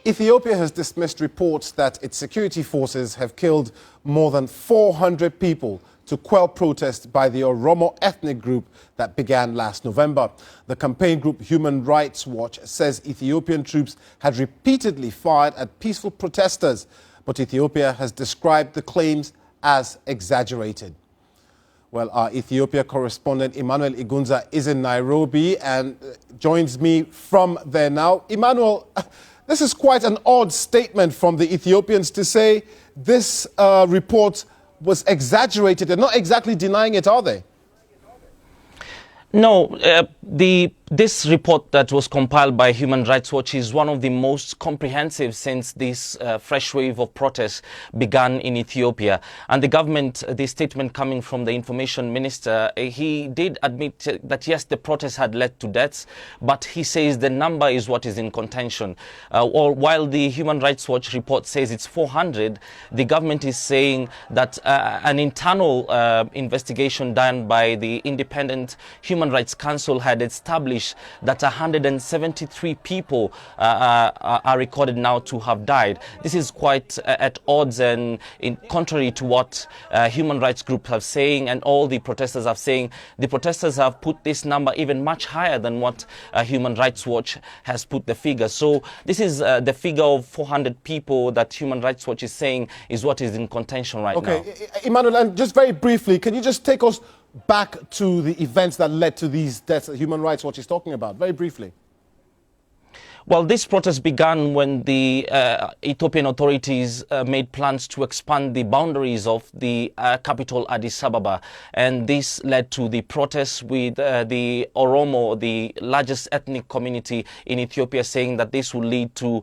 Ethiopia has dismissed reports that its security forces have killed more than 400 people to quell protests by the Oromo ethnic group that began last November. The campaign group Human Rights Watch says Ethiopian troops had repeatedly fired at peaceful protesters, but Ethiopia has described the claims as exaggerated. Well, our Ethiopia correspondent Emmanuel Igunza is in Nairobi and joins me from there now. Emmanuel, this is quite an odd statement from the Ethiopians to say this report was exaggerated. They're not exactly denying it, are they? No, this report that was compiled by Human Rights Watch is one of the most comprehensive since this fresh wave of protests began in Ethiopia. And the government, the statement coming from the information minister, he did admit that yes, the protests had led to deaths, but he says the number is what is in contention. While the Human Rights Watch report says it's 400, the government is saying that an internal investigation done by the Independent Human Rights Council had established that 173 people are recorded now to have died. This is quite at odds and in contrary to what human rights groups are saying and all the protesters are saying. The protesters have put this number even much higher than what Human Rights Watch has put the figure. So this is the figure of 400 people that Human Rights Watch is saying is what is in contention right now. Okay, Emmanuel, and just very briefly, can you just take us back to the events that led to these deaths that Human Rights Watch is talking about, very briefly? Well, this protest began when the Ethiopian authorities made plans to expand the boundaries of the capital Addis Ababa. And this led to the protests with the Oromo, the largest ethnic community in Ethiopia, saying that this will lead to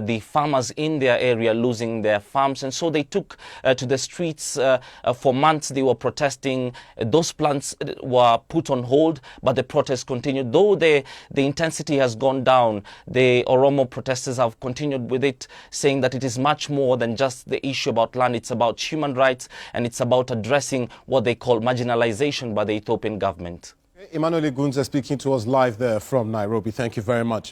the farmers in their area losing their farms. And so they took to the streets for months. They were protesting. Those plans were put on hold, but the protests continued. Though the intensity has gone down, the Oromo protesters have continued with it, saying that it is much more than just the issue about land. It's about human rights and it's about addressing what they call marginalization by the Ethiopian government. Emmanuel Igunza speaking to us live there from Nairobi. Thank you very much.